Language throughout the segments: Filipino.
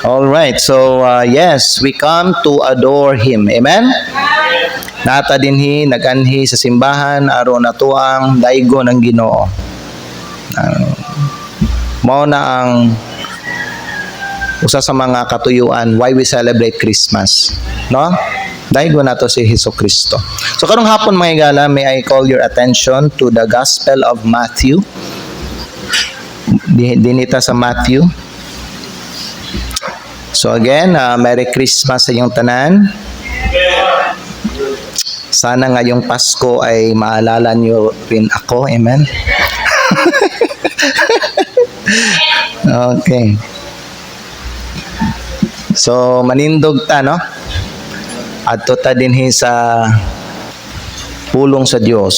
All right. So yes, we come to adore Him. Amen? Nata dinhi naganhi sa simbahan aron natuang daigo ng Ginoo. Mao na ang usa sa mga katuyuan why we celebrate Christmas, no? Daigo nato si Hesukristo. So karong hapon mga igala, may I call your attention to the Gospel of Matthew. Dinita sa Matthew. So again, Merry Christmas sa inyong tanan. Sana ngayong Pasko ay maalala niyo rin ako. Amen? Okay. So, manindog ta, no? Adto ta dinhi sa pulong sa Dios.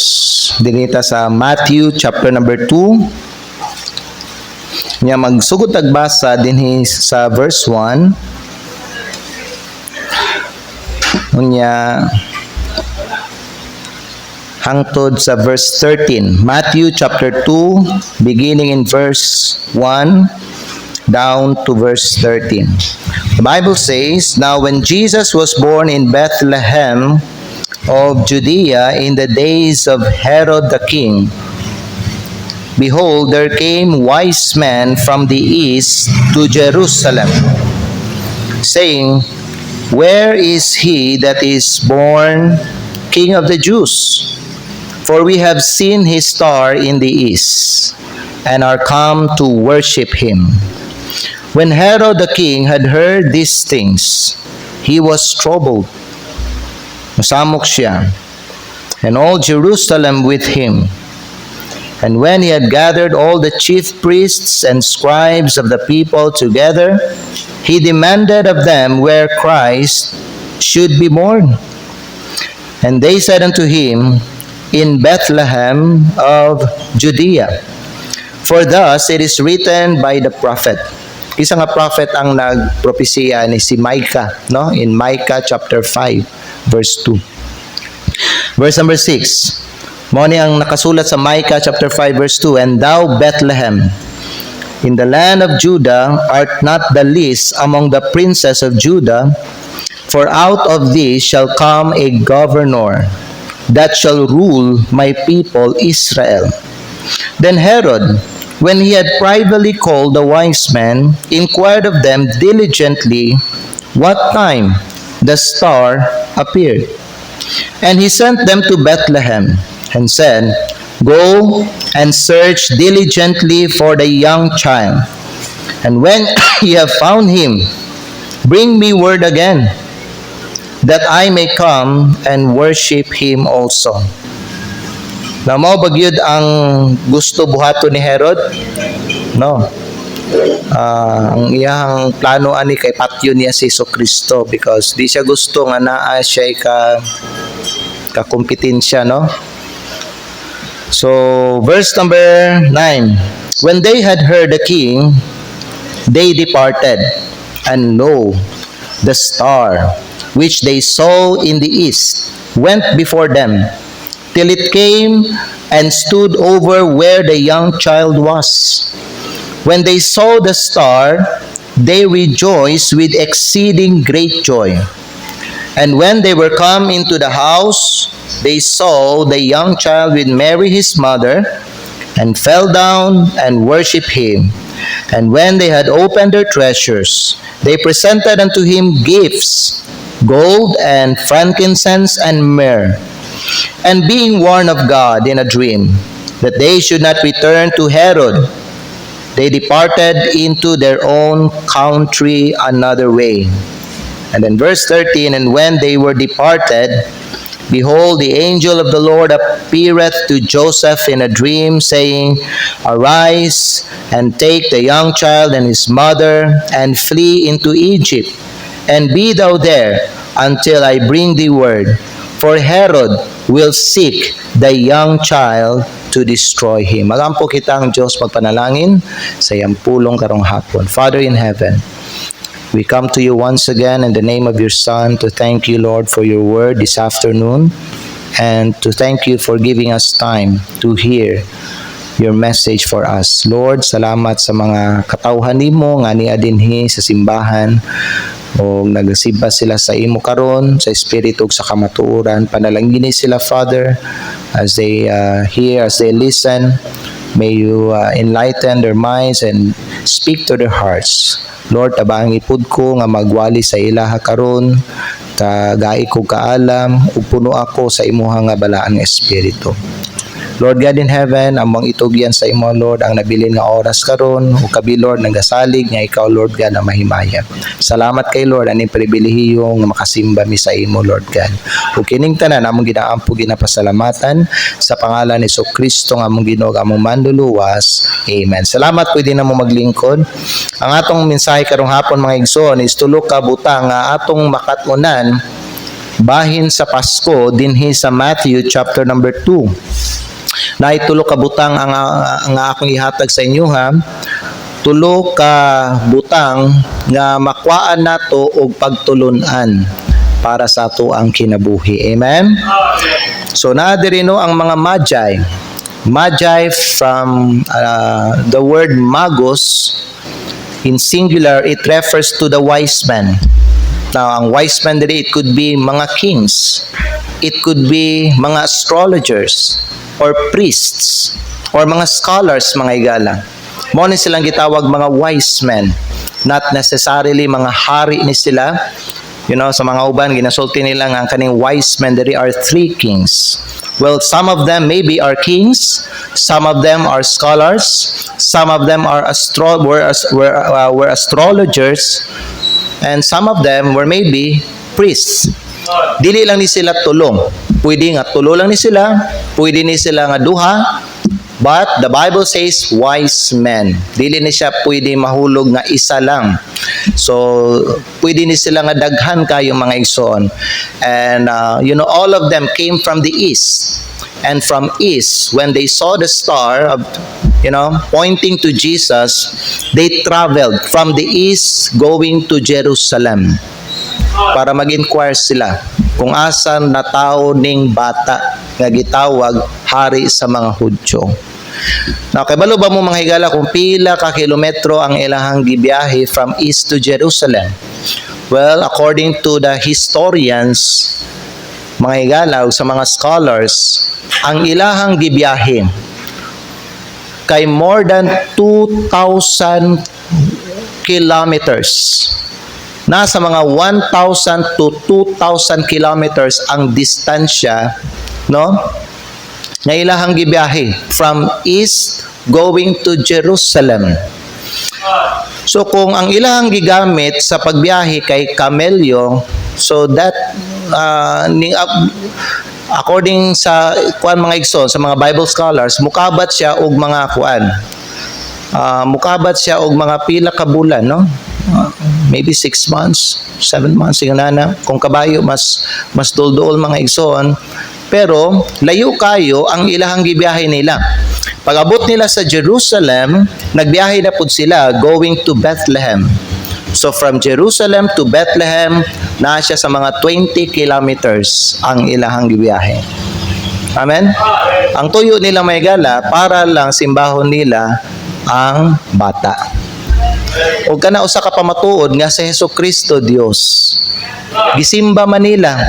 Dinita sa Matthew chapter number 2. Nya magsugod tagbasa dinhi sa verse 1. Unya hangtod sa verse 13. Matthew chapter 2 beginning in verse 1 down to verse 13. The Bible says, "Now when Jesus was born in Bethlehem of Judea in the days of Herod the king, behold, there came wise men from the east to Jerusalem, saying, Where is he that is born King of the Jews? For we have seen his star in the east, and are come to worship him. When Herod the king had heard these things, he was troubled. Masamok siya, and all Jerusalem with him. And when he had gathered all the chief priests and scribes of the people together, he demanded of them where Christ should be born. And they said unto him, In Bethlehem of Judea. For thus it is written by the prophet. Isa nga prophet ang nagpropesiya ni si Micah, no? In Micah chapter 5, verse 2. Verse number 6. Mao ni ang nakasulat sa Micah chapter 5 verse 2, And thou Bethlehem, in the land of Judah, art not the least among the princes of Judah, for out of thee shall come a governor, that shall rule my people Israel. Then Herod, when he had privately called the wise men, inquired of them diligently what time the star appeared. And he sent them to Bethlehem, and said, Go and search diligently for the young child, and when ye have found him, bring me word again, that I may come and worship him also. Na mao bagyod ang gusto buhaton ni Herod? No. Ang iyang plano ani kay patyon niya si Hesukristo, because di siya gusto nga naa siya ka-kompetensya, no? So, verse number 9. When they had heard the king, they departed, and lo, the star, which they saw in the east, went before them, till it came and stood over where the young child was. When they saw the star, they rejoiced with exceeding great joy. And when they were come into the house, they saw the young child with Mary his mother, and fell down and worshipped him. And when they had opened their treasures, they presented unto him gifts, gold and frankincense and myrrh. And being warned of God in a dream, that they should not return to Herod, they departed into their own country another way. And then verse 13, And when they were departed, behold, the angel of the Lord appeareth to Joseph in a dream, saying, Arise, and take the young child and his mother, and flee into Egypt, and be thou there until I bring thee word. For Herod will seek the young child to destroy him. Magampo kitang Diyos magpanalangin sa iyang pulong karong hapon. Father in heaven, we come to you once again in the name of your Son to thank you, Lord, for your word this afternoon, and to thank you for giving us time to hear your message for us. Lord, salamat sa mga katawhan nimo nga niya dinhi sa simbahan o nagsimba sila sa imo karon sa espiritu ug sa kamatuoran. Panalangin sila, Father, as they hear, as they listen. May you enlighten their minds and speak to their hearts. Lord, tabangi pud ko nga magwali sa ilaha karon, kagai ko kaalam ug puno ako sa imuha nga balaan nga espiritu. Lord God in heaven, among itugyan sa imo, Lord, ang nabilin nga oras karon ug kabi, Lord, nagasalig nga ikaw, Lord God, na mahimaya. Salamat kay Lord ani pribilehiyo nga makasimba mi sa imo, Lord God. Ug kining tanan among ginaampo ginapasalamatan sa pangalan ni Kristo nga among Ginoo, among manluluwas. Amen. Salamat, pwede na mo maglingkod. Ang atong mensahe karong hapon, mga igsoon, is tulo ka butang nga atong makatunan bahin sa Pasko dinhi sa Matthew chapter number 2. Na itulo ka butang ang akong ihatag sa inyo, ha. Tulo ka butang nga makwaan nato og pagtulunan para sa ato ang kinabuhi. Amen. So naa diri no ang mga magi. Magi from the word magos, in singular it refers to the wise men. Now, ang wise men diri, it could be mga kings. It could be mga astrologers or priests or mga scholars, mga igala. Mo ni silang gitawag mga wise men. Not necessarily mga hari ni sila. You know, sa mga uban, ginasulti nila nga ang kaning wise men diri are three kings. Well, some of them maybe are kings, some of them are scholars, some of them are were astrologers, and some of them were maybe priests. Dili lang ni sila tulo. Pwede nga tulo lang ni sila, pwede ni sila nga duha, but the Bible says wise men. Dili ni siya pwede mahulog nga isa lang. So, pwede ni sila nga daghan kayo, mga igsoon. And, all of them came from the east. And from east, when they saw the star of, pointing to Jesus, they traveled from the east going to Jerusalem para mag-inquire sila kung asan na tao ning bata nga gitawag hari sa mga Hudyo. Now, kabalo ba mo, mga higala, kung pila ka kilometro ang ilahang gibiyahe from east to Jerusalem? Well, according to the historians, mga higala, sa mga scholars, ang ilahang gibiyahe kay more than 2,000 kilometers. Nasa mga 1,000 to 2,000 kilometers ang distansya, no? Na ilahang gibiyahe from east going to Jerusalem. So kung ang ilahang gigamit sa pagbiyahe kay kamelyo, so that according sa mga igsoon, sa mga Bible scholars, mukabat siya og mga mukabat siya og mga pila ka bulan, no? Maybe 6 months, 7 months, yung nana. Kung kabayo, mas dulduol, mga igsoon. Pero layo kayo ang ilahang gibiyahe nila. Pag-abot nila sa Jerusalem, nagbiyahe na pud sila going to Bethlehem. So from Jerusalem to Bethlehem, na siya sa mga 20 kilometers ang ilahang gibiyahe. Amen? Ang tuyo nila, may gala, para lang simbahon nila ang bata. O kana usa ka pamatuod nga sa Hesukristo Dios. Gisimba man nila.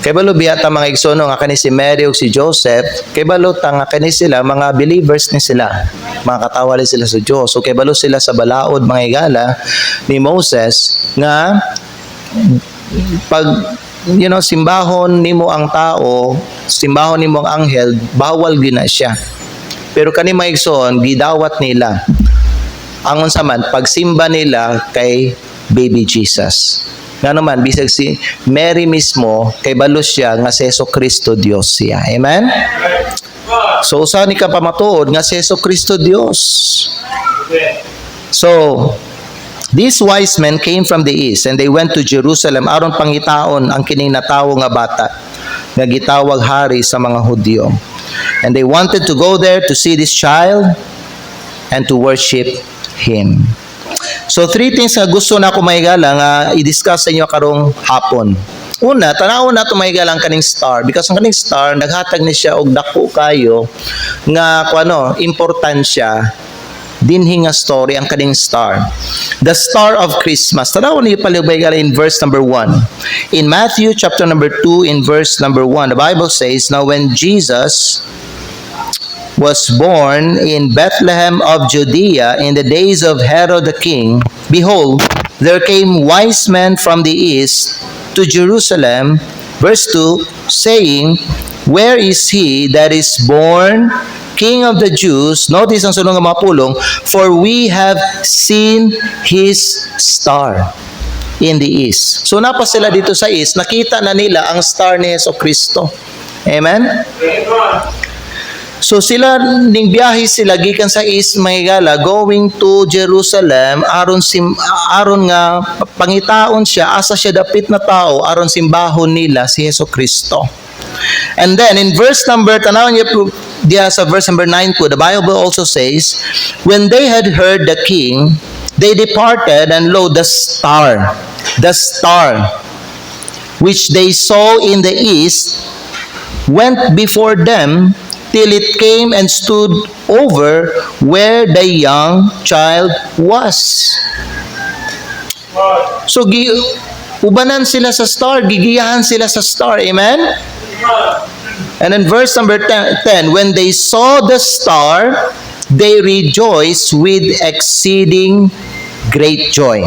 Kay balo biyata, mga igsono, nga kani si Mary ug si Joseph, kay balo nga kani sila mga believers ni sila. Mga katawali sila sa Dios. So kay balo sila sa balaod, mga igala, ni Moses nga pag simbahon nimo ang tao, simbahon nimo ang anghel, bawal gyud na siya. Pero kani mga igsoon, gidawat nila ang unsa man pagsimba nila kay baby Jesus. Nga naman, bisag si Mary mismo, kay balos siya nga si Kristo Dios siya. Amen? So, usa ni ka pamatuod nga si Kristo Dios. So, these wise men came from the east and they went to Jerusalem aron pangitaon ang kining natawo nga bata nga gitawag hari sa mga Hudyo. And they wanted to go there to see this child and to worship Him. So, 3 things nga gusto na ako maigala nga i-discuss sa inyo karong hapon. Una, tanaw na tumaygalang kaning star because ang kaning star naghatag ni siya og dako kayo nga kuano importansya dinhi nga story ang kaning star. The star of Christmas. Tanaw niyo palibay in verse number 1. In Matthew chapter number 2 in verse number 1, the Bible says, "Now when Jesus was born in Bethlehem of Judea in the days of Herod the king, behold, there came wise men from the east to Jerusalem," verse 2, saying, "Where is he that is born King of the Jews?" Notice ang sunod nga mga pulong, "For we have seen his star in the east." So napa sila dito sa east, nakita na nila ang star ni Jesucristo. Amen? So sila ning biyahe sila gikan sa east mahigala going to Jerusalem aron nga pangitaon siya asa siya dapit na tao aron simbahon nila si Jesucristo. And then in verse number tanawon niyo diya sa verse number 9 po, the Bible also says, "When they had heard the king, they departed, and lo, the star which they saw in the east went before them till it came and stood over where the young child was." So, ubanan sila sa star, gigiyahan sila sa star. Amen? And in verse number 10, "When they saw the star, they rejoiced with exceeding great joy."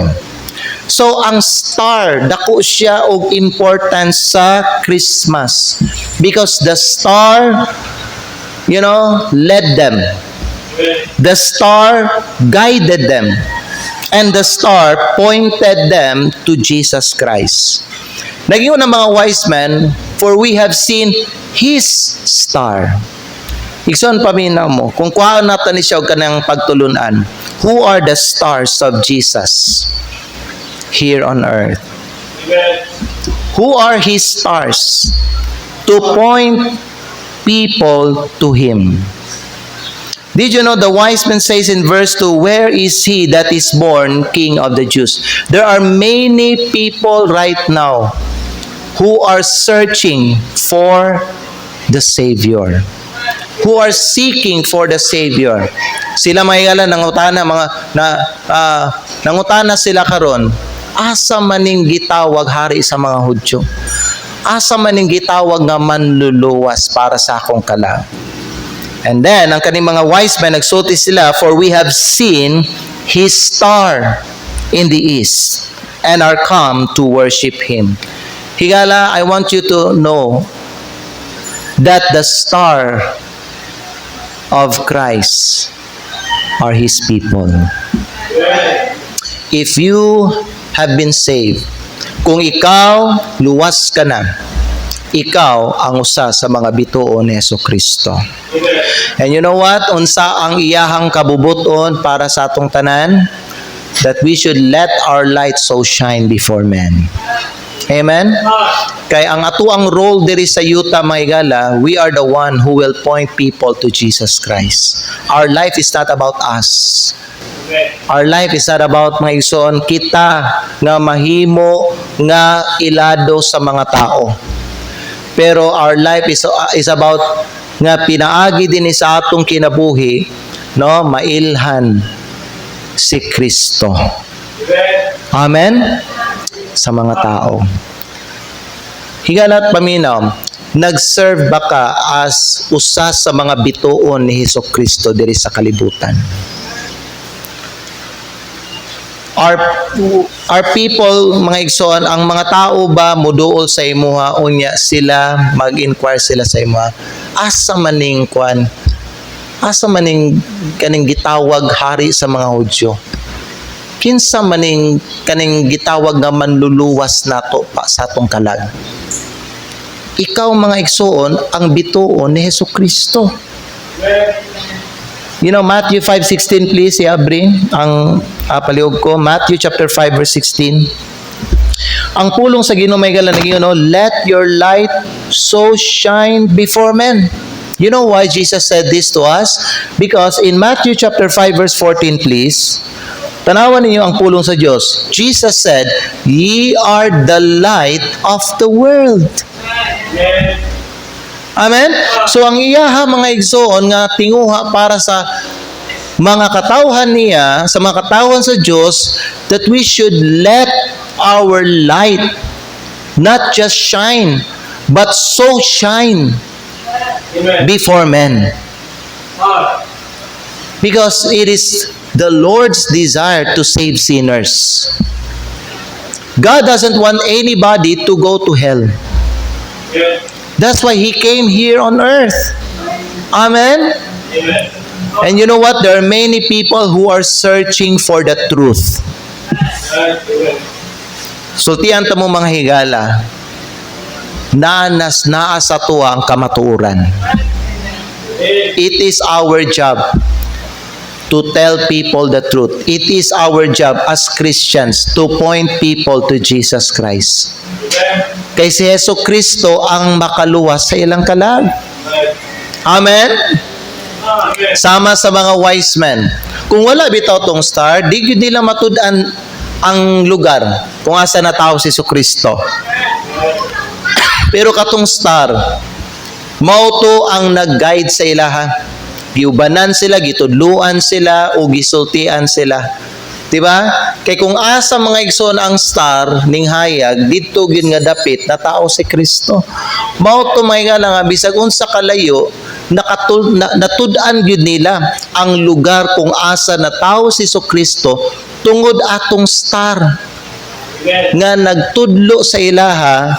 So, ang star, dako siya og importance sa Christmas. Because the star, led them. The star guided them. And the star pointed them to Jesus Christ. Nagingon ng mga wise men, "For we have seen his star." Ikson paminaw mo, kung kuhaan natin ni siya og kanang pagtulunan, who are the stars of Jesus here on earth? Who are his stars? To point people to him. Did you know the wise man says in verse 2, "Where is he that is born King of the Jews?" There are many people right now who are searching for the Savior. Who are seeking for the Savior. Sila mahigala nangutana sila karon, asa maning gitawag hari sa mga Hudyo? Asa maning gitawag nga manluluwas para sa akong kalag? And then, ang kaning mga wise men, nagsulti sila, "For we have seen his star in the east, and are come to worship him." Higala, I want you to know that the star of Christ are his people. If you have been saved, kung ikaw, luwas ka na, ikaw ang usa sa mga bituon ni Jesucristo. And you know what? Unsa ang iyahang kabubuton para sa atong tanan? That we should let our light so shine before men. Amen? Kay ang atuang role diri sa yuta mahigala, we are the one who will point people to Jesus Christ. Our life is not about us. Our life is not about mga igsoon kita nga mahimo nga ilado sa mga tao. Pero our life is about nga pinaagi din sa atong kinabuhi, mailhan si Kristo. Amen? Sa mga tao. Higala't paminaw, nag-serve ba ka as usa sa mga bituon ni Jesucristo diri sa kalibutan? Our people, mga igsoon, ang mga tao ba muduol sa imuha, unya sila, mag-inquire sila sa imuha, asa maning kaning gitawag hari sa mga Hudyo? Kinsa maning kaning gitawag nga manluluwas nato pa sa atong kalag? Ikaw, mga igsoon, ang bituon ni Jesucristo. Matthew 5:16, please, Abri, ang paliog ko. Matthew chapter 5 verse 16. Ang pulong sa Ginoo may galan let your light so shine before men. You know why Jesus said this to us? Because in Matthew chapter 5 verse 14, please, Tanawan ninyo ang pulong sa Diyos. Jesus said, "Ye are the light of the world." Amen? So ang iyaha mga igsoon nga tinguha para sa mga katawhan niya, sa mga katawhan sa Diyos, that we should let our light not just shine, but so shine before men. Because it is the Lord's desire to save sinners. God doesn't want anybody to go to hell. That's why He came here on earth. Amen? And you know what? There are many people who are searching for the truth. Sultian ta mo mga higala, naa sa tuwa ang kamatuoran. It is our job to tell people the truth. It is our job as Christians to point people to Jesus Christ. Kay si Yesu Kristo ang makaluwas sa ilang kalag. Amen? Sama sa mga wise men. Kung wala bitaw tong star, di gyud nila matud-an ang lugar kung asa na tao si Yesu Kristo. Pero katong star, mao to ang nag-guide sa ilaha. Giubanan sila, gitudluan sila, o gisultian sila. Diba? Kay kung asa mga igsoon ang star ning hayag, dito gyud nga dapit na tao si Kristo. Mao to may nga nga bisag unsa kalayo, natud-an gyud nila ang lugar kung asa na tao si Kristo tungod atong star nga nagtudlo sa ilaha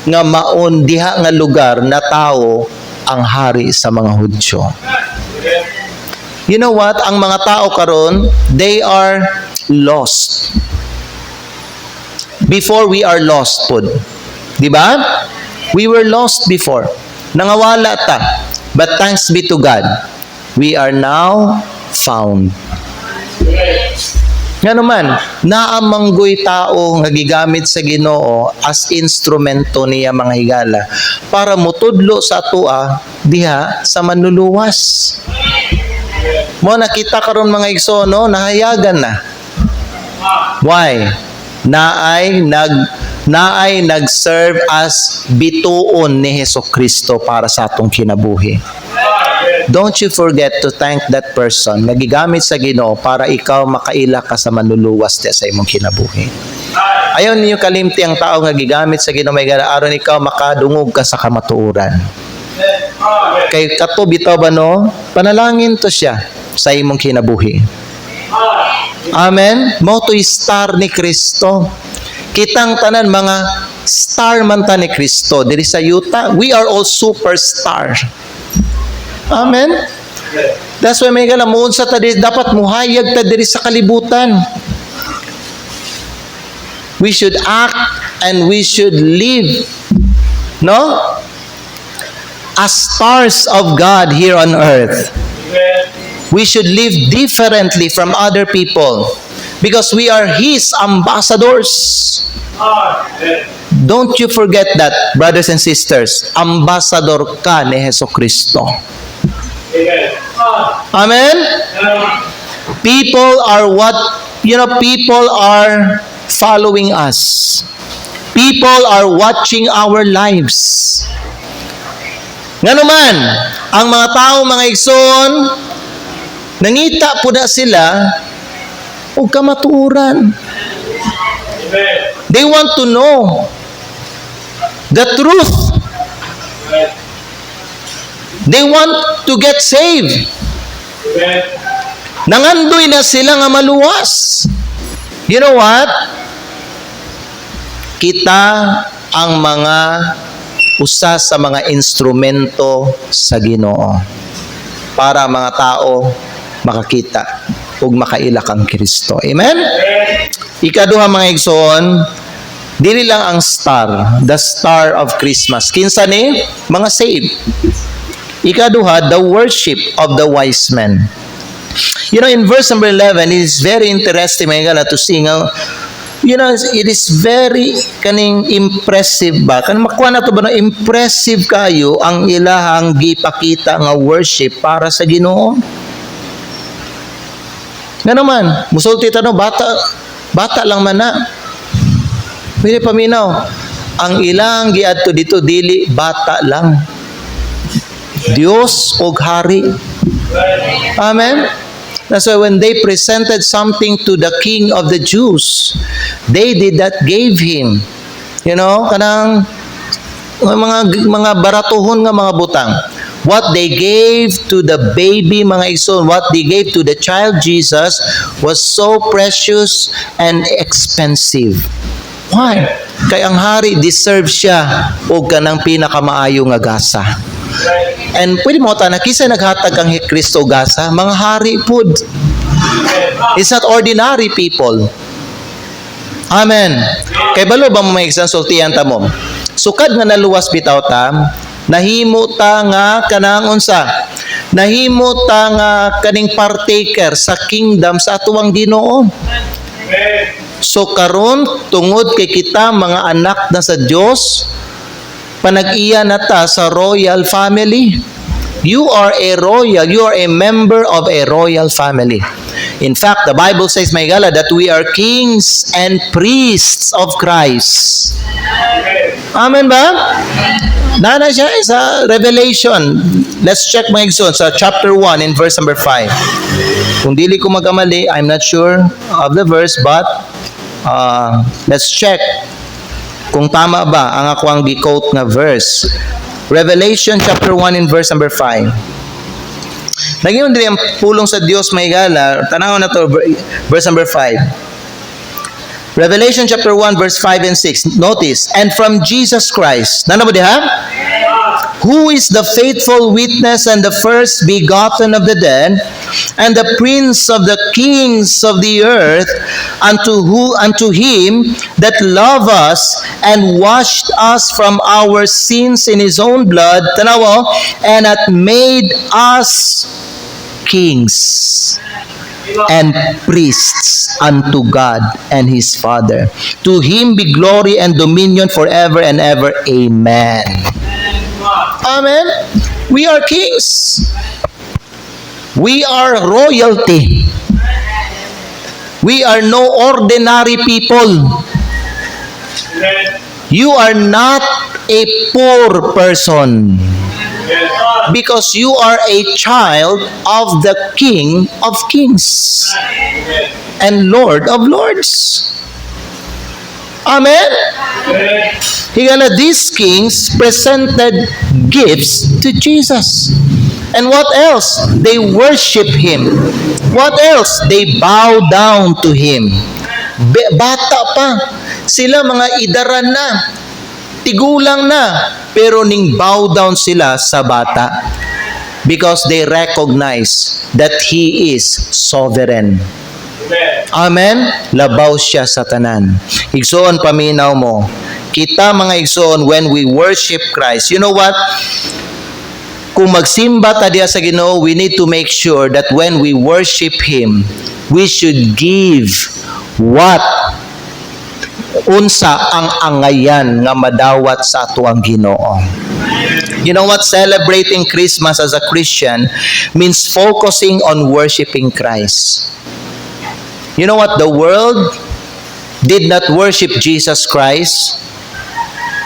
nga maon diha nga lugar na tao ang hari sa mga Hudyo. You know what? Ang mga tao karon, they are lost. Before we are lost pod. Di ba? We were lost before. Nangawala ta. But thanks be to God, we are now found. Nga naman, naamanggoy tao nga gigamit sa Ginoo as instrumento niya mga higala para mutudlo sa atua diha sa manluluwas. Mo nakita karon mga igsoon, nahayagan na. Why? Naay nag-serve as bituon ni Hesus Kristo para sa atong kinabuhi. Don't you forget to thank that person nagigamit sa Ginoo para ikaw makaila ka sa manluluwas sa imong kinabuhi. Ayaw ninyo kalimti ang tao nga gigamit sa Ginoo may aron ikaw makadungog ka sa kamatuoran. Kay kato bitaw ba no? Panalangin to siya sa imong kinabuhi. Amen. Mao to'y star ni Kristo. Kitang tanan mga star man ta ni Kristo diri sa yuta. We are all superstar. Amen. That's why may gala mo sa ta dapat muhayag ta diri sa kalibutan. We should act and we should live, no? As stars of God here on earth. We should live differently from other people because we are His ambassadors. Don't you forget that, brothers and sisters. Ambassador ka ni Hesus Kristo. Amen? People are people are following us. People are watching our lives. Nga naman, ang mga tao, mga igsoon, nangita po na sila o kamatuoran. They want to know the truth. They want to get saved. Nangandoy na sila nga maluwas. You know what? Kita ang mga usa sa mga instrumento sa Ginoo para mga tao makakita ug makaila kang Kristo. Amen? Ikaduha mga igsoon, dili lang ang star, the star of Christmas. Kinsa ni? Mga saved. Ikaduha, the worship of the wise men. You know, in verse number 11, it is very interesting mga to see it is very kaning impressive ba? Kan makuha na to ba na impressive kayo ang ilahang gipakita nga worship para sa Ginoo? Nga naman, musulti tanong, bata lang man na. Pwede paminaw, ang ilang giadto dito dili bata lang. Dios og hari. Amen? That's why when they presented something to the king of the Jews, they did that, gave him. Kanang mga baratuhon nga mga butang. What they gave to the baby, mga igsoon, what they gave to the child Jesus was so precious and expensive. Why? Kay ang hari deserve siya og kanang pinakamaayo nga gasa. And pwede mo ta kisa naghatag ang Kristo gasa, mga hari pud. It's not ordinary people. Amen. Kay balo ba mo may sultihan ta mo? Sukad nga naluwas bitaw ta, nahimo ta nga kanang unsa? Nahimo ta nga kaning partaker sa kingdom sa atuang Ginoo. So karon tungod kay kita mga anak na sa Dios, panag-iya na ta sa royal family. You are a member of a royal family. In fact, the Bible says, my gala, that we are kings and priests of Christ. Amen ba? Nana siya sa Revelation. Let's check mga igsoon sa chapter 1 in verse number 5. Kung dili ko magamali, I'm not sure of the verse, but let's check kung tama ba ang ako ang gi-quote na verse. Revelation chapter 1 in verse number 5. Nagyon din ang pulong sa Dios may gala. Tanaw na to, verse number 5. Revelation chapter 1 verse 5 and 6. Notice, and from Jesus Christ. Nana mo diha? Who is the faithful witness and the first begotten of the dead, and the prince of the kings of the earth, unto him that loved us and washed us from our sins in his own blood, tanaw, and hath made us kings and priests unto God and his Father. To him be glory and dominion forever and ever. Amen. Amen. We are kings. We are royalty. We are no ordinary people. You are not a poor person, because you are a child of the King of Kings and Lord of Lords. Amen? Higala, these kings presented gifts to Jesus. And what else? They worship Him. What else? They bow down to Him. Bata pa. Sila mga idaran na. Tigulang na. Pero ning bow down sila sa bata. Because they recognize that He is sovereign. Amen? Labaw siya sa tanan. Igsoon, paminaw mo. Kita mga igsoon, when we worship Christ, you know what? Kung magsimba ta diya sa Ginoo, we need to make sure that when we worship Him, we should give what unsa ang angayan nga madawat sa atuang Ginoo. You know what? Celebrating Christmas as a Christian means focusing on worshiping Christ. You know what? The world did not worship Jesus Christ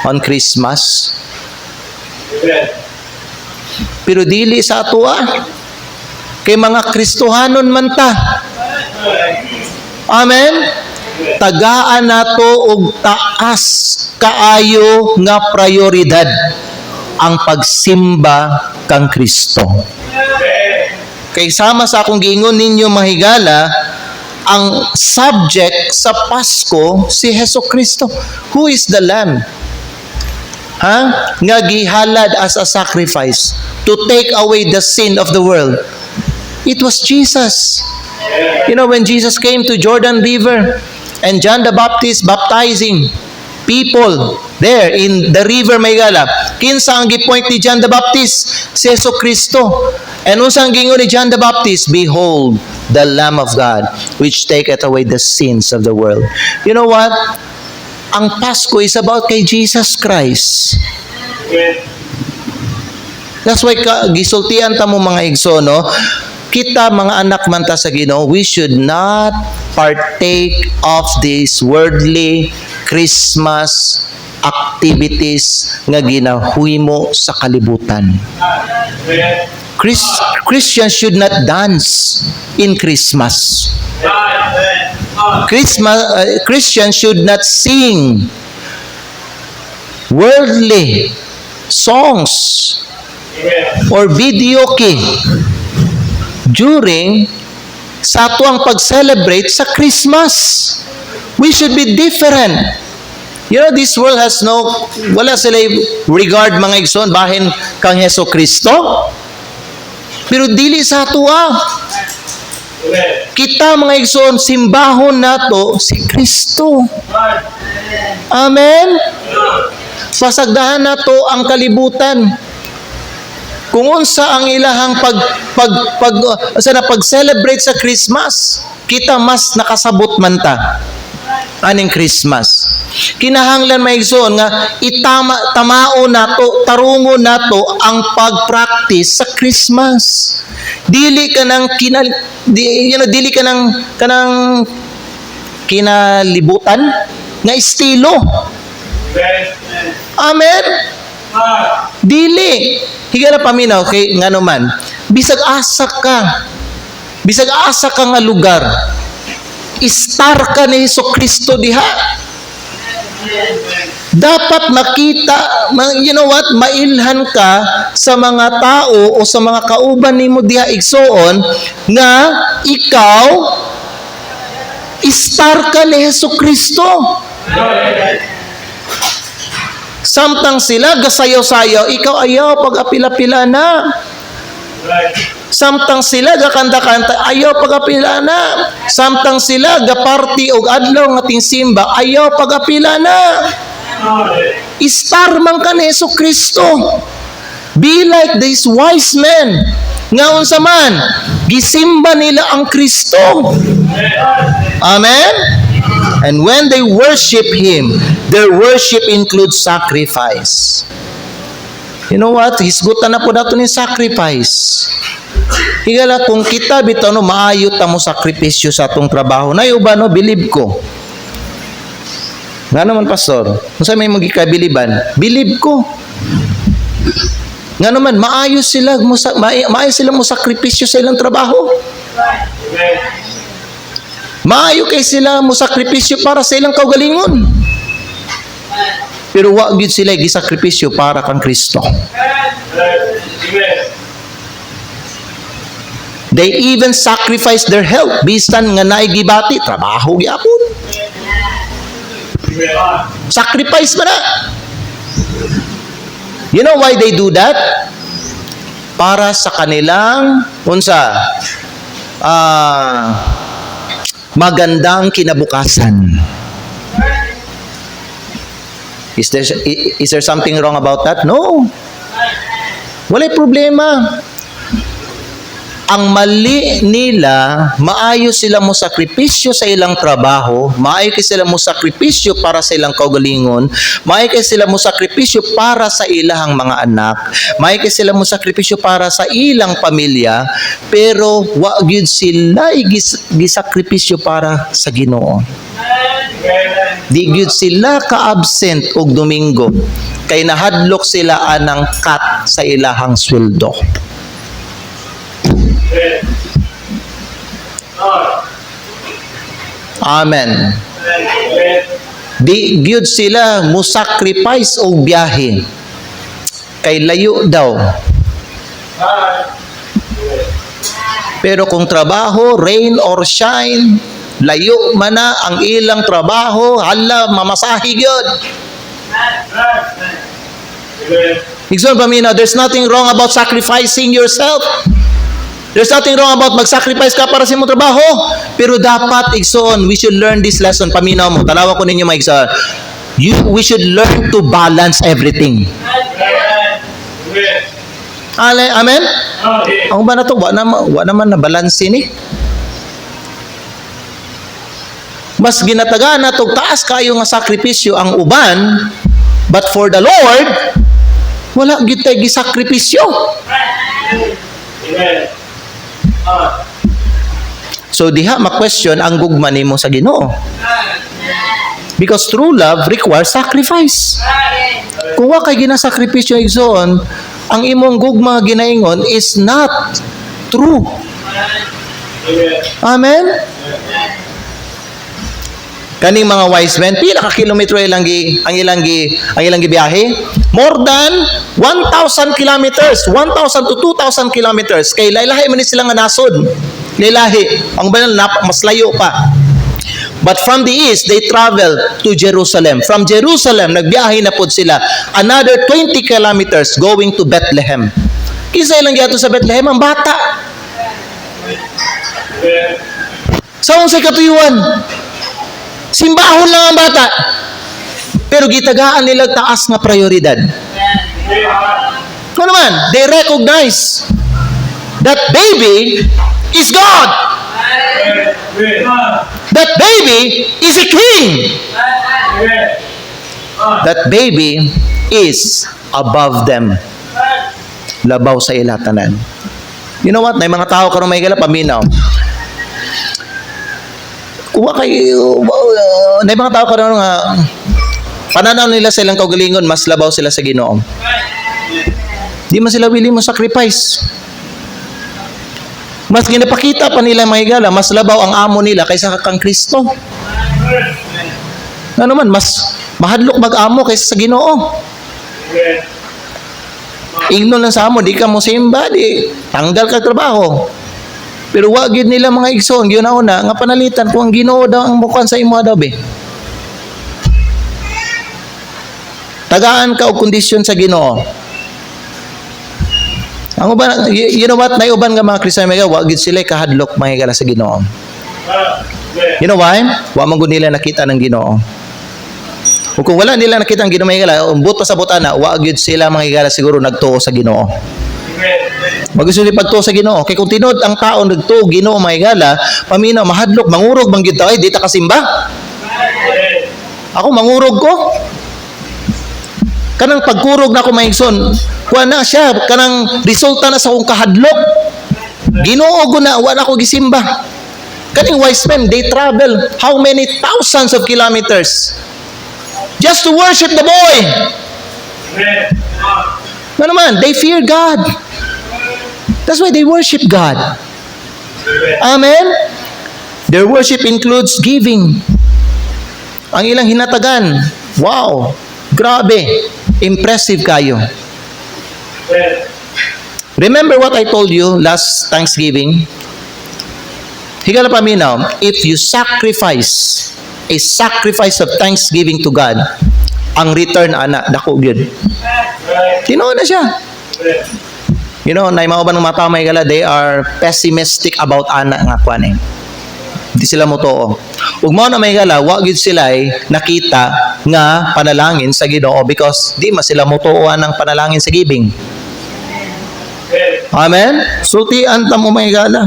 on Christmas. Pero dili sa atua. Kay mga Kristohanon man ta. Amen? Tagaan nato og taas kaayo nga prioridad ang pagsimba kang Kristo. Kay sama sa akong giingon ninyo mahigala, ang subject sa Pasko si Hesukristo. Who is the Lamb? Nga gihalad as a sacrifice to take away the sin of the world. It was Jesus. You know, when Jesus came to Jordan River and John the Baptist baptizing people there in the river Maygala, kinsa ang gipoint ni John the Baptist? Si Hesukristo. And unsa ang gingon ni John the Baptist? Behold, the Lamb of God, which taketh away the sins of the world. You know what? Ang Pasko is about kay Jesus Christ. That's why gisultian ta mo mga igsoon, no? kita mga anak man ta sa Ginoo, we should not partake of these worldly Christmas activities nga ginahimo sa kalibutan. Christians should not dance in Christmas. Christians should not sing worldly songs or videoke during sa ato ang pag-celebrate sa Christmas. We should be different. You know, this world has wala sila regard mga igsoon, bahin kang Heso Kristo. Pero dili sa ato kita mga igsoon, simbahon nato si Kristo. Amen? Pasagdahan nato ang kalibutan. Kung unsa ang ilahang pag-celebrate sa Christmas, kita mas nakasabot man ta aning Christmas. Kinahanglan maigsoon nga tamao nato, tarungo nato ang pag-practice sa Christmas. Dili ka nang dili ka nang kinalibutan nga estilo. Amen. Dili. Higala paminaw kay ngano man. Bisag asa ka nga lugar. Star ka ni Hesus Kristo diha. Dapat makita, you know what, mailhan ka sa mga tao o sa mga kauban nimo diha igsoon nga ikaw star ka ni Hesus Kristo. Samtang sila gasayaw-sayaw, ikaw ayaw pag-apila-pila na. Samtang sila gakanta-kanta, ayaw pag-apila na. Samtang sila gaparty og adlaw nga simba, ayaw pag-apila na. Star man ka ni Hesus Kristo. Be like these wise men. Nga unsa man, gisimba nila ang Kristo. Amen? And when they worship Him, their worship includes sacrifice. You know what? Hisgutan na po nato ni sacrifice. Higala kung kita bitaw maayo ta mo sakripisyo sa atong trabaho. Nay uban believe ko. Nga naman pastor, unsa may magikabiliban? Believe ko. Nga naman maayo sila mo sakripisyo sa ilang trabaho. Maayo kay sila mo sakripisyo para sa ilang kaugalingon. Pero wa gyud sila gisakripisyo para kang Kristo. They even sacrifice their health bisan nga naay gibati, trabaho gyapon. Sacrifice ba na? You know why they do that? Para sa kanilang magandang kinabukasan. Is there something wrong about that? No. Walay problema. Ang mali nila, maayo sila mo sakripisyo sa ilang trabaho, maayo kay sila mo sakripisyo para sa ilang kaugalingon, maayo kay sila mo sakripisyo para sa ilang mga anak, maayo kay sila mo sakripisyo para sa ilang pamilya, pero wa gyud sila gisakripisyo para sa Ginoo. Di gyud sila ka-absent og Domingo kay nahadlok sila anang cut sa ilahang sweldo. Amen. Di gyud sila mo sacrifice og biyahe kay layo daw. Pero kung trabaho, rain or shine, layo man na ang ilang trabaho, hala mamasahi gyud. Igsoon paminaw, there's nothing wrong about sacrificing yourself. There's nothing wrong about mag-sacrifice ka para sa imong trabaho. Pero dapat, igsoon, we should learn this lesson. Paminaw mo, tanawa ko ninyo mga igsoon. We should learn to balance everything. Amen? Ang ba na to? Wa naman na balance ni. Mas ginatagaan na to, taas kayo nga sakripisyo ang uban, but for the Lord, wala gyud tay gisakripisyo. So diha ma-question ang gugma nimo sa Ginoo. Because true love requires sacrifice. Kung wa kay ginasakripisyo igsoon, ang imong gugma ginaingon is not true. Amen? Kaning mga wise men, pila ka kilometro ang ilang gibiyahe? More than 1,000 kilometers, 1,000 to 2,000 kilometers. Kay lahi man ni sila nga nasod. Lahi, ang banal mas layo pa. But from the east, they traveled to Jerusalem. From Jerusalem, nagbiyahe na pod sila. Another 20 kilometers going to Bethlehem. Kisa ilang giato sa Bethlehem? Ang bata. Saan sa katuyuan? Simbahon lang ang bata. Pero gitagaan nila taas nga prioridad. Ano naman? They recognize that baby is God. That baby is a king. That baby is above them. Labaw sa ilatanan. You know what? May mga tao karon may gala paminaw. Kuha kayo, may mga tao karon nga pananaw nila sa ilang kaugalingon, mas labaw sila sa Ginoo. Di man sila willing mo sacrifice. Mas ginapakita pa nila mga higala, mas labaw ang amo nila kaysa kang Kristo. Ano man, mas mahadlok mag-amo kaysa sa Ginoo. Ignon lang sa amo, di ka mo simba, di tanggal ka trabaho. Pero wag gid nila mga igsoon, ginauna nga panalitan kung ang Ginoo daw ang mukan sa imo daw be. Tagaan ka og kondisyon sa Ginoo. Ang uban, you know what, nay uban nga mga Kristiyan mga wag gid sila kahadlok mga higala sa Ginoo. You know why? Wa man gud nila nakita ng Ginoo. O kung wala nila nakita ang Ginoo mga higala, umbot pa sa butana, wag gid sila mga higala siguro nagtuo sa Ginoo. Magusto ni pagtuo sa Ginoo. Kay kung tinod ang tao nagtuo Ginoo mga higala, paminaw mahadlok, mangurog bang gid ta ay di ta kasimba? Ako mangurog ko. Kanang pagkurog na ako maigson, kuha na siya, kanang resulta na sa akong kahadlok. Ginoo ko na, wala ko gisimba. Kaning wise men, they travel how many thousands of kilometers just to worship the boy. Ano naman, they fear God. That's why they worship God. Amen? Their worship includes giving. Ang ilang hinatagan, wow, grabe. Impressive kayo. Remember what I told you last Thanksgiving? Higala paminaw, if you sacrifice a sacrifice of thanksgiving to God, ang return ana dako gyud. Tinuod na siya. You know, nay mao ba ng mata may gala, they are pessimistic about ana nga kuan. Di sila motoo. Ug mao na may gala, wa gyud sila nakita nga panalangin sa Ginoo because di man sila motuoan ng panalangin sa giving. Amen? Sutian ta mo may gala.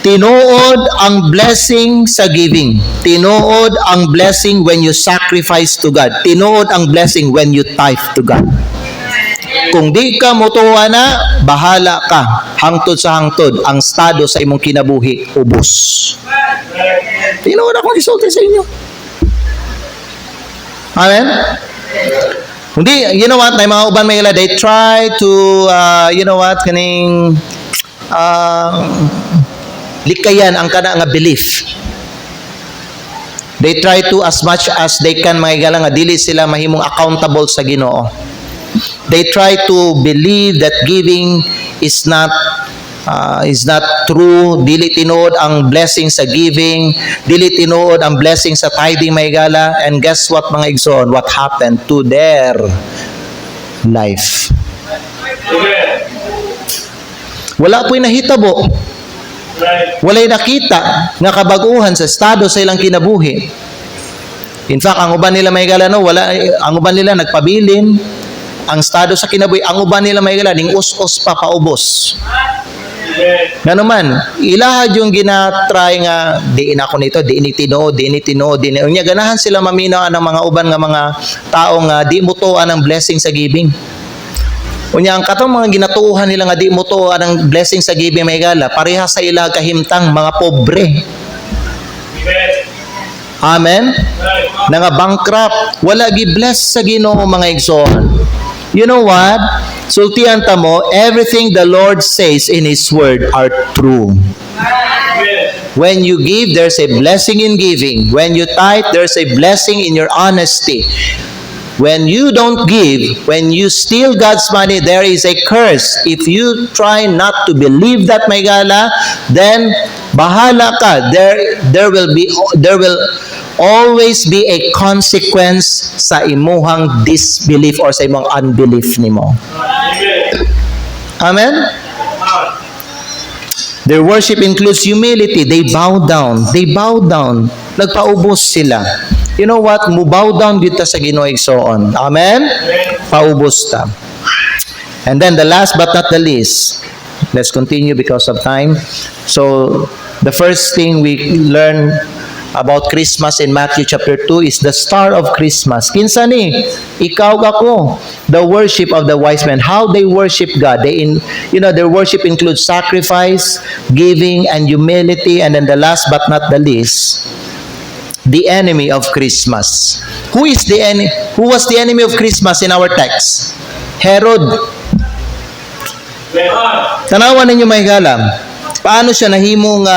Tinuod ang blessing sa giving. Tinuod ang blessing when you sacrifice to God. Tinuod ang blessing when you tithe to God. Kung di ka motuwa na, bahala ka. Hangtod sa hangtod, ang estado sa imong kinabuhi, ubos. Tinuod akong isulti sa inyo. Amen? Hindi, you know what, may mga uban may ila, they try to, you know what, kaning, likayan ang kana nga belief. They try to as much as they can mga igala nga dili sila mahimong accountable sa Ginoo. They try to believe that giving is not true. Dili tinuod ang blessing sa giving, dili tinuod ang blessing sa tithing mga igala. And guess what mga igsoon, what happened to their life? Wala po'y nahitabo. Walay nakita nga kabaguhan sa estado sa ilang kinabuhi. In fact, ang uban nila may gala ang uban nila nagpabilin ang estado sa kinabuhi, ang uban nila may gala ning us-us pa paubos. Nga naman, ilahad yung ginatry nga diin ako nito, diin itino, unya ganahan sila maminaw ng mga uban nga mga tao nga di mutuan ang blessing sa giving. Unya ang katong mga ginatuuhan nila nga di mo to anang blessing sa giving may gala, pareha sa ila kahimtang mga pobre. Amen. Na nga bankrupt, wala gi-bless sa Ginoo mga igsoon. You know what? Sultihan ta mo, everything the Lord says in His Word are true. When you give, there's a blessing in giving. When you tithe, there's a blessing in your honesty. When you don't give, when you steal God's money, there is a curse. If you try not to believe that, may gala, then bahala ka. There will always be a consequence sa imuhang disbelief or sa imong unbelief nimo. Amen? Their worship includes humility. They bow down. They bow down. Nagpaubos sila. You know what? Mubow down dito sa Ginoo igsoon. Amen? Paubos ta. And then the last but not the least, let's continue because of time. So, the first thing we learn about Christmas in Matthew chapter 2 is the star of Christmas. Kinsa ni? Ikaw ako. The worship of the wise men. How they worship God. Their worship includes sacrifice, giving, and humility. And then the last but not the least, the enemy of Christmas. Who was the enemy of Christmas in our text? Herod. Tanawan ninyo may galam. Paano siya nahimong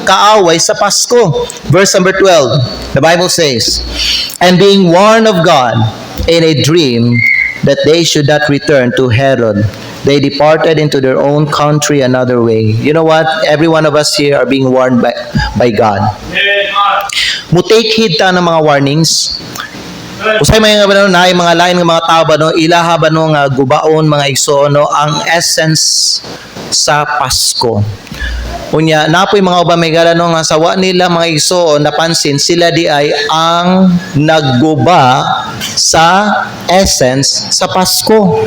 kaaway sa Pasko? Verse number 12. The Bible says, "And being warned of God in a dream that they should not return to Herod, they departed into their own country another way." You know what? Every one of us here are being warned by God. Mutake heed ta ng mga warnings. Usay may mga lain ng mga tao ba no, ilaha ba no nga gubaon mga igsoon no, ang essence sa Pasko. Unya napoy mga ubang may gala no nga sawa nila mga igsoon napansin sila di ay ang nagguba sa essence sa Pasko.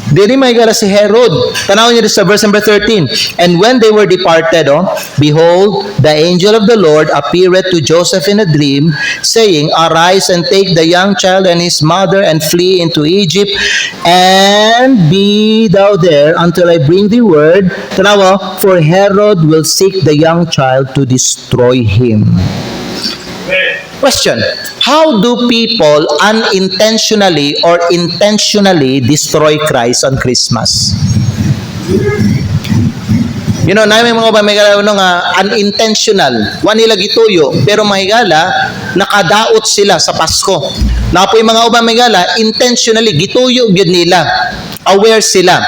Diri may gala si Herod. Tanaw niyo sa verse number 13. "And when they were departed, behold, the angel of the Lord appeared to Joseph in a dream, saying, Arise and take the young child and his mother and flee into Egypt, and be thou there until I bring thee word. Tanaw, for Herod will seek the young child to destroy him." Question: how do people unintentionally or intentionally destroy Christ on Christmas? You know, namin mga pamigala nga unintentional, wala nila gituyo, pero mahigala nakadaot sila sa Pasko. Napoy mga ubang mahigala intentionally gituyo gyud nila, aware sila.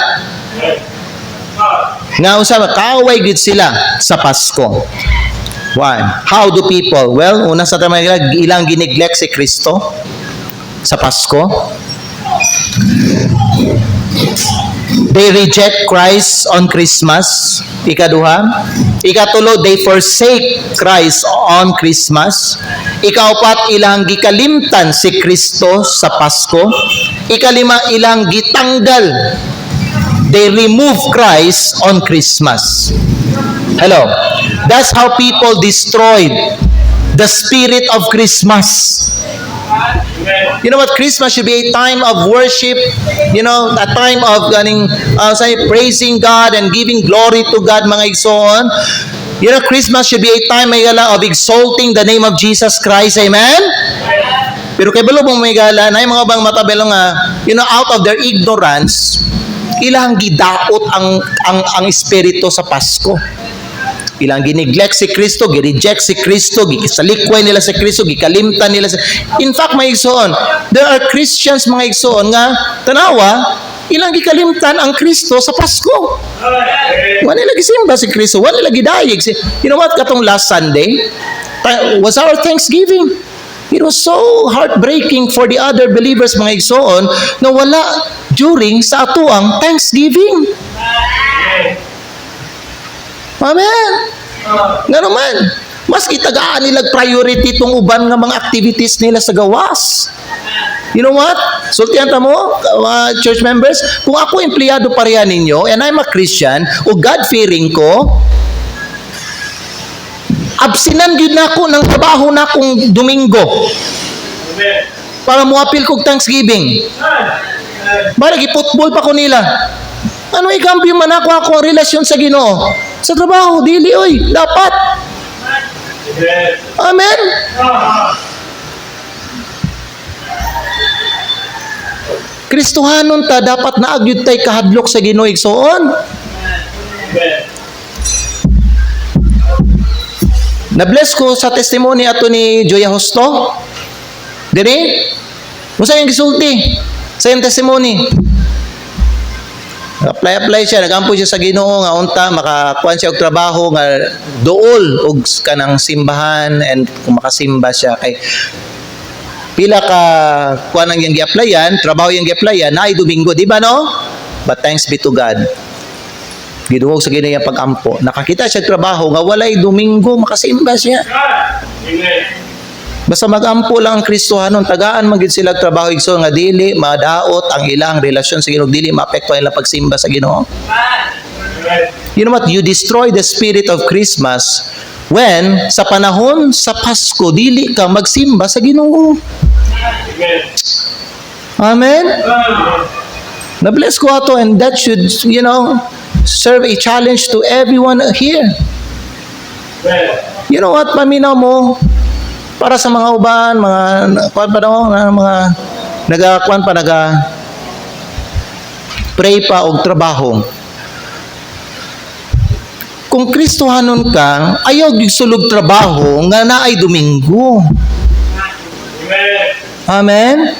Nga usab kaaway gyud sila sa Pasko. Why? How do people? Well, una sa tamang ilang gineglect si Kristo sa Pasko. They reject Christ on Christmas. Ikaduha. Ikatulo, they forsake Christ on Christmas. Ikaapat, ilang gikalimtan si Kristo sa Pasko. Ikalima, ilang gitanggal. They remove Christ on Christmas. Hello. That's how people destroyed the spirit of Christmas. You know what? Christmas should be a time of worship, a time of praising God and giving glory to God, mga igsoon. Christmas should be a time of exalting the name of Jesus Christ. Amen? Pero kay balo mong may gala, na yung mga bang matabelo nga, out of their ignorance, ilang gidaot ang espiritu sa Pasko. Ilang gineglect si Kristo, gireject si Kristo, gisalikway nila si Kristo, gikalimtan nila si... In fact, mga igsoon, there are Christians, mga igsoon, nga, tanawa, ilang gikalimtan ang Kristo sa Pasko. Wala nila gisimba si Kristo, wala nila gidayig. You know what, katong last Sunday, was our Thanksgiving. It was so heartbreaking for the other believers, mga igsoon, na wala during sa atuang Thanksgiving. Amen. Nga naman, mas itagaan nila priority itong uban nga mga activities nila sa gawas. You know what? Sultihan mo, church members, kung ako empleyado pareha ninyo, and I'm a Christian, o God-fearing ko, absinan yun na ako ng trabaho na akong Domingo. para muapil kog Thanksgiving. Barag iputbol pa ko nila. Ano ikambyo man ako ang relasyon sa Ginoo? Sa trabaho, dili oy, dapat. Amen. Kristohanon ta, dapat naagyud tay kahadlok sa Ginoo igsoon. Na-bless ko sa testimony ato ni Joya Hosto. Diri? Musa yung gisulti sa yung testimony. Apply siya, nagampo siya sa Ginoo nga unta makakuan siya og trabaho nga duol og kanang simbahan, and kung makasimba siya kay pila ka kuan ang yang gi-applyan, trabaho yang gi-applyan na ay Domingo, di ba no? But thanks be to God. Giduog sa Ginoo yang pag-ampo. Nakakita siya trabaho nga walay Domingo makasimba siya. Amen. Basta mag-ampo lang ang Kristohanon, tagaan man gid sila trabaho igsoon nga dili madaot ang ilang relasyon sa Ginoo, dili maapektuhan ilang pagsimba sa Ginoo. You know what? You destroy the spirit of Christmas when sa panahon sa Pasko dili ka magsimba sa Ginoo. Amen. Na-bless ko ato, and that should, serve a challenge to everyone here. You know what? Paminaw mo para sa mga uban, mga pray pa og trabaho. Kung Kristohanon ka, ayaw sulog trabaho nga naay Domingo. Amen.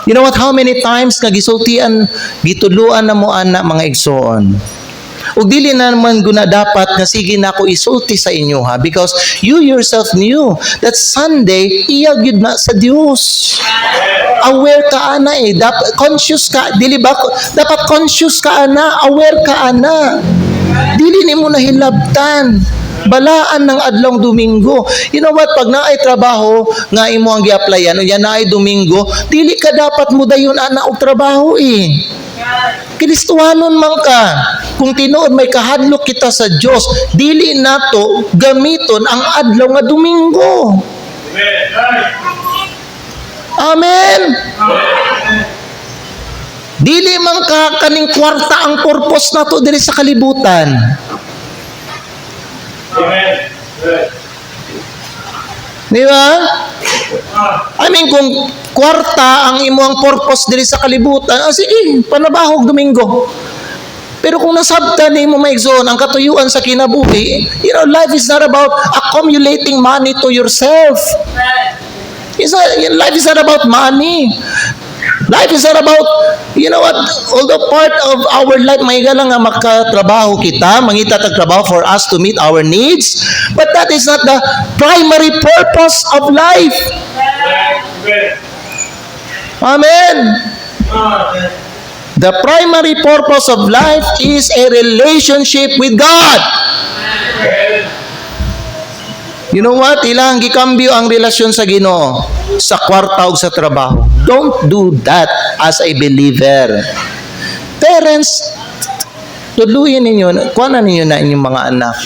You know what? How many times nga gisultian, gituluan na mo ana mga igsoon. Ug dili na naman guna dapat nga sige na ako isulti sa inyo ha, because you yourself knew that Sunday iya gyud na sa Dios. Aware ka ana dapat conscious ka, dili ba dapat conscious ka ana, aware ka ana. Dili nimo na hilabtan balaan ng adlong Domingo. You know what, pag naay trabaho nga imo ang gi-applyan unya naay Domingo, dili ka dapat mo dayon ana og trabaho Kristohanon man ka. Kung tinuod may kahadlok kita sa Dios, dili nato gamiton ang adlaw nga Domingo. Amen. Dili man ka kaning kwarta ang purpose nato diri sa kalibutan. Amen. Di ba? I mean, kung kwarta ang imuang purpose diri sa kalibutan, sige, panabahog Domingo. Pero kung nasabtan ni mo maigsoon ang katuyuan sa kinabuhi, life is not about accumulating money to yourself. Life is not about money. Life is not about, although part of our life, may galang nga makatrabaho kita, mangita tagtrabaho for us to meet our needs, but that is not the primary purpose of life. Amen. The primary purpose of life is a relationship with God. You know what? Ilang gikambyo ang relasyon sa Ginoo sa kwarta ug sa trabaho. Don't do that as a believer. Parents, tuluyin ninyo, kuha na ninyo na inyong mga anak.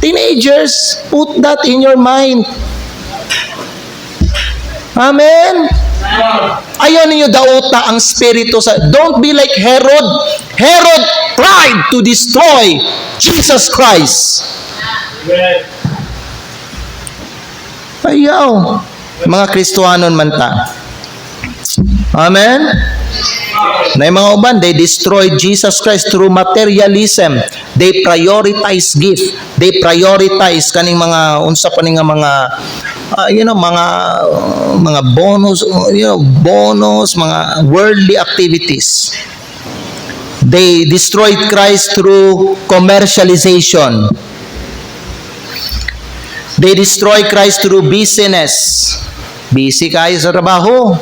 Teenagers, put that in your mind. Amen? Ayaw ninyo dauta ang spirito sa... Don't be like Herod. Herod tried to destroy Jesus Christ. Ayaw. Mga Kristohanon man ta. Amen? Na mga uban, they destroyed Jesus Christ through materialism. They prioritize gift. They prioritize kaning mga unsa pa ning mga mga bonus, mga worldly activities. They destroyed Christ through commercialization. They destroy Christ through busyness. Busy kayo sa trabaho.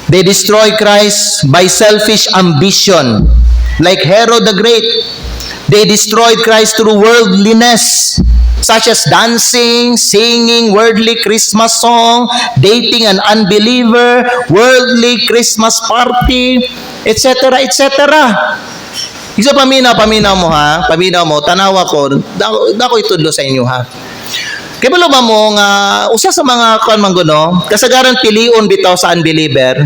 They destroy Christ by selfish ambition, like Herod the Great. They destroyed Christ through worldliness, such as dancing, singing worldly Christmas song, dating an unbeliever, worldly Christmas party, etc., etc. Isa paminaw mo ha, paminaw mo, tanawa ko, dako itudlo sa inyo ha. Kaya balo ba mo nga, usa sa mga kuan man no, kasagaran pilion bitaw sa unbeliever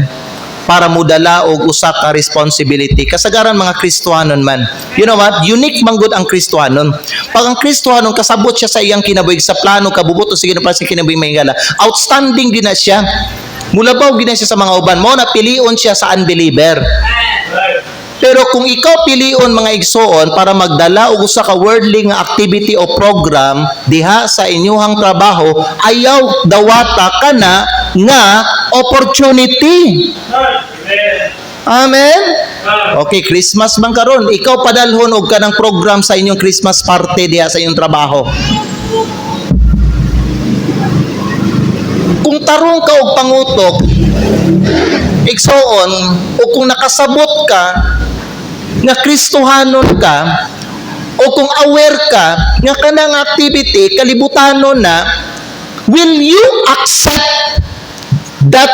para mudala og usa ka responsibility. Kasagaran mga Kristohanon man. You know what? Unique man gud ang Kristohanon. Pag ang Kristohanon kasabot siya sa iyang kinabuhi sa plano kabubuto sa ginapa sa kinabuhi mahingala. Outstanding din na siya. Mulabaw gid na siya sa mga uban. Mao na pilion siya sa unbeliever. Pero kung ikaw pilion mga igsoon para magdala og usa ka worldly nga activity o program diha sa inyong trabaho, ayaw dawata kana nga opportunity. Amen. Okay, Christmas man karon, ikaw padalhon og kanang program sa inyong Christmas party diha sa inyong trabaho. Kung tarong ka og pangutok, igsoon, o kung nakasabot ka nga Kristohanon ka, o kung aware ka nga kanang activity kalibutanon na, will you accept that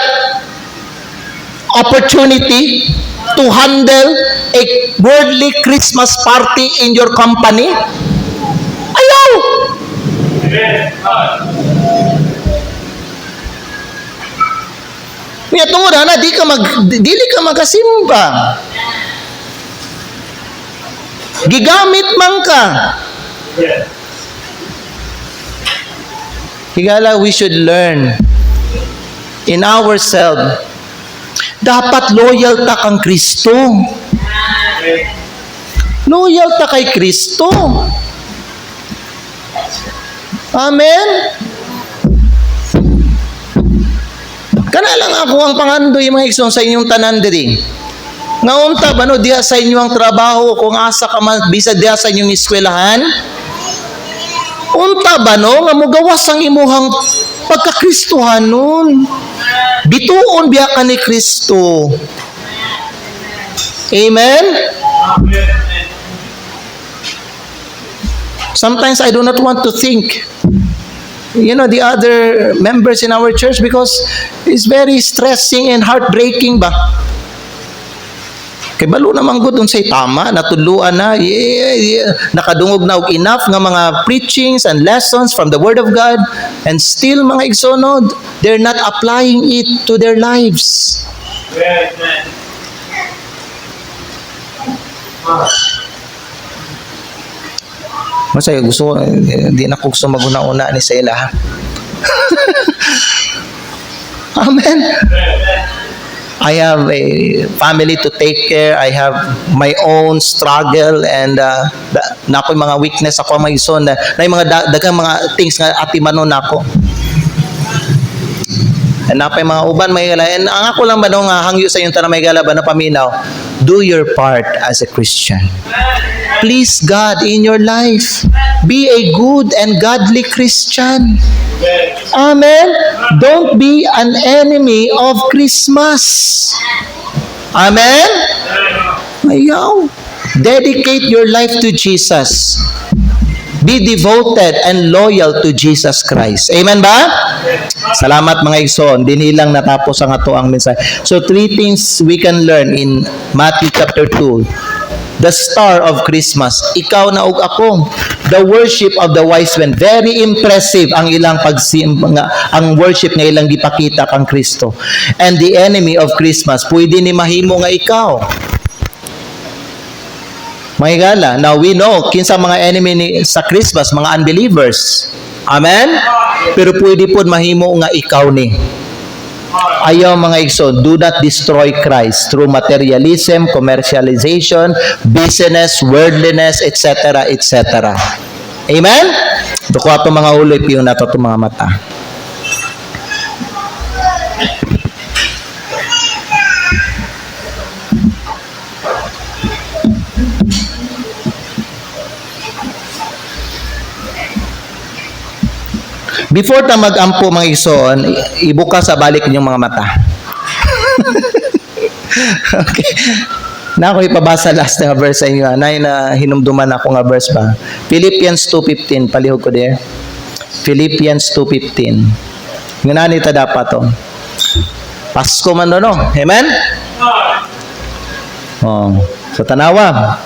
opportunity to handle a worldly Christmas party in your company? Ayaw! Kaya tungod na dili ka magasimba. Gigamit man ka. Higala, we should learn in ourselves. Dapat loyal ta kang Kristo. Loyal ta kay Kristo. Amen. Kana lang ako ang pangandoy mga igsoon sa inyong tanan diri. Nga unta ba no diha sa inyong trabaho kung asa ka man bisag diha sa inyong eskwelahan? Unta ba no nga mogawas ang imuhang pagkakristohanon? Bituon biya ka ni Kristo. Amen? Sometimes I do not want to think the other members in our church because it's very stressing and heartbreaking ba. Kay balo naman gud unsay tama natudluan na nakadungog na og enough nga mga preachings and lessons from the Word of God, and still mga igsoonod, they're not applying it to their lives. Masaya gusto di na ko gusto maguna-una ni sa ila. Amen. I have a family to take care. I have my own struggle and na ako'y mga weakness ako mga ison na mga daghang mga things nga atimanon nako. And napay mga uban may gala. And ang ako lang ba nung hangyo sa inyong tanang may gala ba na paminaw, do your part as a Christian. Please God in your life. Be a good and godly Christian. Amen. Don't be an enemy of Christmas. Amen. Ayaw. Dedicate your life to Jesus. Be devoted and loyal to Jesus Christ. Amen ba? Salamat mga igsoon. Dinilang natapos ang ato ang mensahe. So 3 things we can learn in Matthew chapter 2. The star of Christmas. Ikaw na ug ako. The worship of the wise men. Very impressive ang ilang ang worship nga ilang gipakita kang Kristo. And the enemy of Christmas. Pwede ni mahimo nga ikaw. Mahigala. Now we know kinsa mga enemy sa Christmas, mga unbelievers. Amen? Pero pwede po mahimo nga ikaw ni. Ayaw mga igsoon, do not destroy Christ through materialism, commercialization, business, worldliness, etc., etc. Amen? Duko ato mga uloy, piyo na ito mga mata. Before ta mag-ampo mga igsoon, ibuka sa balik inyong mga mata. Okay. Na ako ipabasa last na verse sa inyo. Anay na hinumduman ako nga verse ba. Philippians 2:15. Palihog ko there. Philippians 2:15. Ngunani ta dapat to. Pasko man no. Amen? Oh. So tanawa.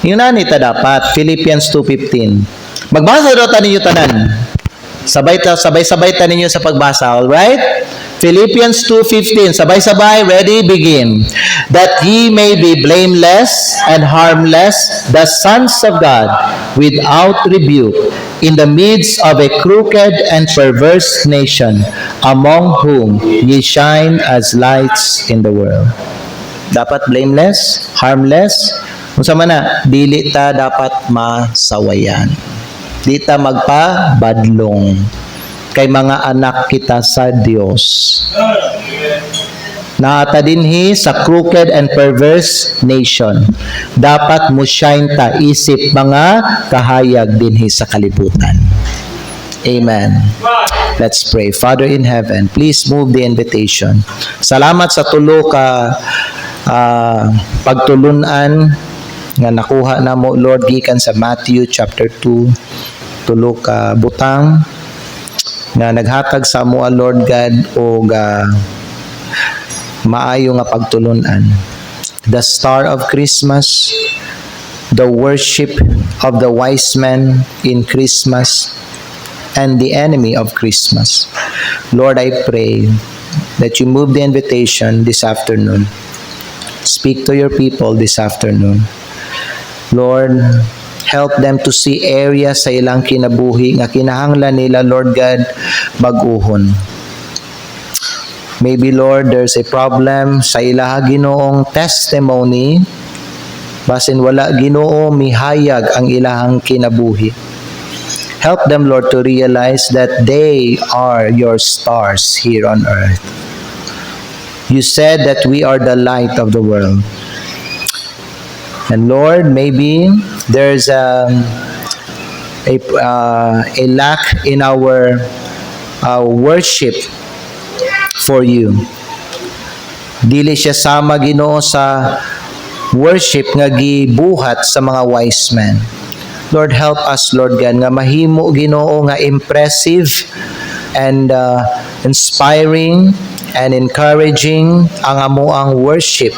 Ngunani ta dapat. Philippians 2:15. Magbasa daw ta ninyo tanan. Sabay-sabay ta ninyo sa pagbasa, all right? Philippians 2:15, sabay-sabay, ready, begin. That ye may be blameless and harmless, the sons of God, without rebuke, in the midst of a crooked and perverse nation, among whom ye shine as lights in the world. Dapat blameless, harmless, unsa man na, dili ta dapat masawayan. Di ta magpabadlong kay mga anak kita sa Dios. Naata dinhi sa crooked and perverse nation. Dapat mo shine ta isip mga kahayag dinhi sa kalibutan. Amen. Let's pray. Father in heaven, please move the invitation. Salamat sa tulo ka pagtulunan nga nakuha na mo, Lord, gikan sa Matthew chapter 2, tulo ka butang nga naghatag sa mo, Lord God, o maayo nga pagtulunan. The star of Christmas, the worship of the wise men in Christmas, and the enemy of Christmas. Lord, I pray that you move the invitation this afternoon. Speak to your people this afternoon. Lord, help them to see areas sa ilang kinabuhi nga kinahanglan nila, Lord God, baguhon. Maybe, Lord, there's a problem sa ilaha Ginoong testimony, basin wala Ginoo mihayag ang ilahang kinabuhi. Help them, Lord, to realize that they are your stars here on earth. You said that we are the light of the world. And Lord, maybe there's a lack in our worship for you. Dili siya sama Ginoo sa worship nga gibuhat sa mga wise men. Lord, help us, Lord God, nga mahimo Ginoo nga impressive and inspiring and encouraging ang amoang worship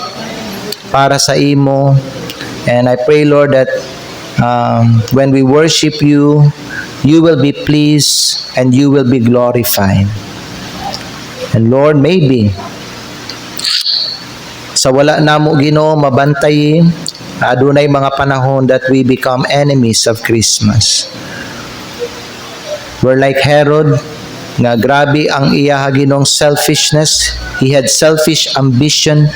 para sa imo. And I pray, Lord, that when we worship you, you will be pleased and you will be glorified. And Lord, maybe sa wala namo Ginoo mabantay, adunay mga panahon that we become enemies of Christmas. We're like Herod, nga grabe ang iya Ginong selfishness. He had selfish ambition.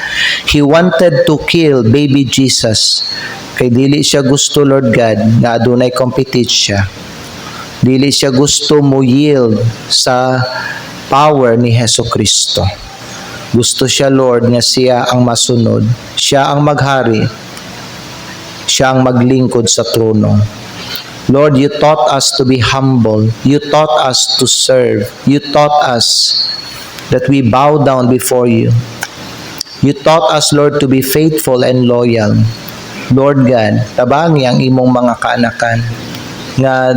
He wanted to kill baby Jesus. Kay dili siya gusto, Lord God, nga adunay compete siya. Dili siya gusto mo yield sa power ni Hesus Kristo. Gusto siya, Lord, nga siya ang masunod. Siya ang maghari. Siya ang maglingkod sa trono. Lord, you taught us to be humble. You taught us to serve. You taught us that we bow down before you. You taught us, Lord, to be faithful and loyal. Lord God, tabangi ang imong mga kaanakan nga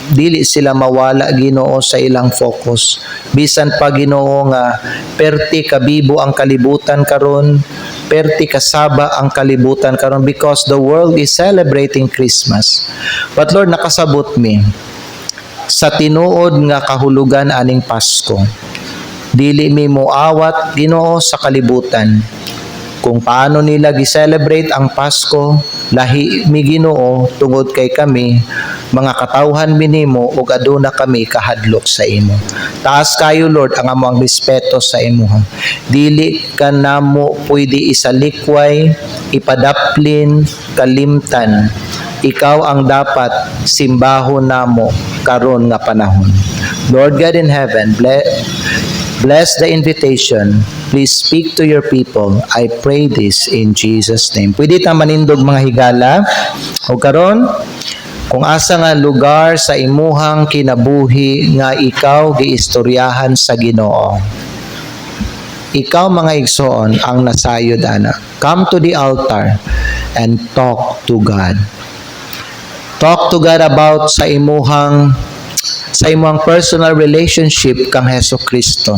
dili sila mawala Ginoo sa ilang focus. Bisan pa Ginoo nga perti kabibo ang kalibutan karon, perti kasaba ang kalibutan karon because the world is celebrating Christmas. But Lord, nakasabot mi sa tinuod nga kahulugan aning Pasko. Dili mi moawat Ginoo sa kalibutan. Kung paano nila gi-celebrate ang Pasko, lahi mi Ginoo tungod kay kami mga katawhan minimo ug aduna kami kahadlok sa imo. Taas kayo, Lord, ang among respeto sa imo. Dili ka namo pwede isalikway, ipadaplin, kalimtan. Ikaw ang dapat simbahon namo karon nga panahon. Lord God in heaven, bless the invitation. Please speak to your people. I pray this in Jesus' name. Pwede ta manindog mga higala. O karon, kung asa nga lugar sa imuhang kinabuhi nga ikaw giistoryahan sa Ginoo. Ikaw mga igsoon ang nasayod ana. Come to the altar and talk to God. Talk to God about sa imuhang personal relationship kang Hesus Kristo.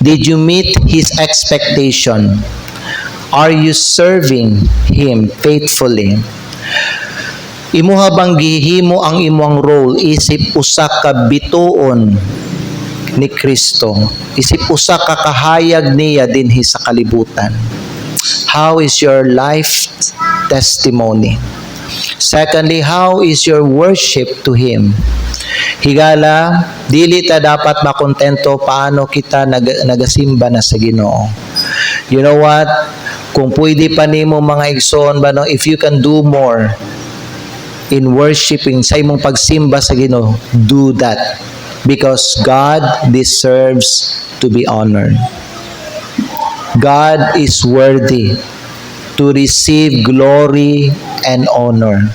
Did you meet His expectation? Are you serving Him faithfully? Imuha bang gihimo ang imong role isip usa ka bituon ni Kristo, isip usa ka kahayag niya dinhi sa kalibutan? How is your life testimony? Secondly, how is your worship to Him? Higala, dili ta dapat makontento paano kita nagasimba na sa Ginoo. You know what? Kung pwede pa nimo mga igsoon ba no, if you can do more in worshiping sa imong pagsimba sa Ginoo, do that, because God deserves to be honored. God is worthy to receive glory and honor.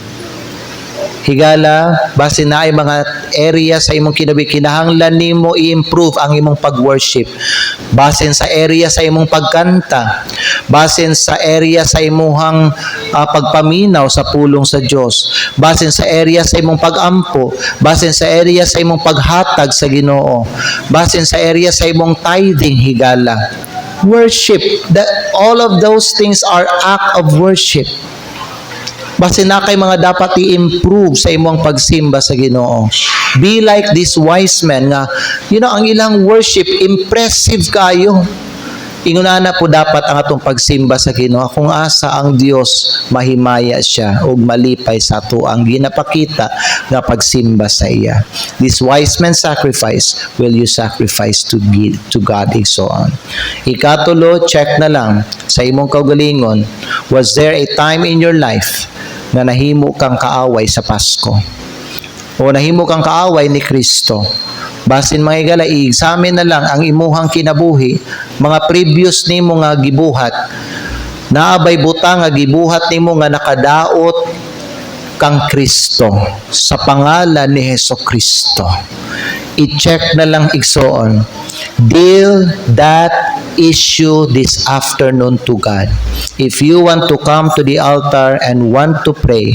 Higala, basin na ay mga area sa imong kinahanglan nimo i-improve ang imong pag-worship. Basin sa area sa imong pagkanta. Basin sa area sa imong pagpaminaw sa pulong sa Dios. Basin sa area sa imong pag-ampo. Basin sa area sa imong paghatag sa Ginoo. Basin sa area sa imong tithing, higala. Worship. All of those things are act of worship. Base na kay mga dapat i-improve sa imong pagsimba sa Ginoo. Be like this wise man nga, ang ilang worship, impressive kayo. Inguna na po dapat ang atong pagsimba sa Ginoo kung asa ang Dios mahimaya siya ug malipay sa ato ang ginapakita nga pagsimba sa iya. This wise man sacrifice, will you sacrifice to God and so on. Ikatulo, check na lang sa imong kaugalingon, was there a time in your life na nahimo kang kaaway sa Pasko? O nahimo kang kaaway ni Kristo? Basin mga igala, i-examine na lang ang imuhang kinabuhi, mga previous nimo nga gibuhat. Naabay butang nga gibuhat nimo nga nakadaot kang Kristo sa pangalan ni Hesus Kristo. I-check na lang igsoon. Deal that issue this afternoon to God. If you want to come to the altar and want to pray,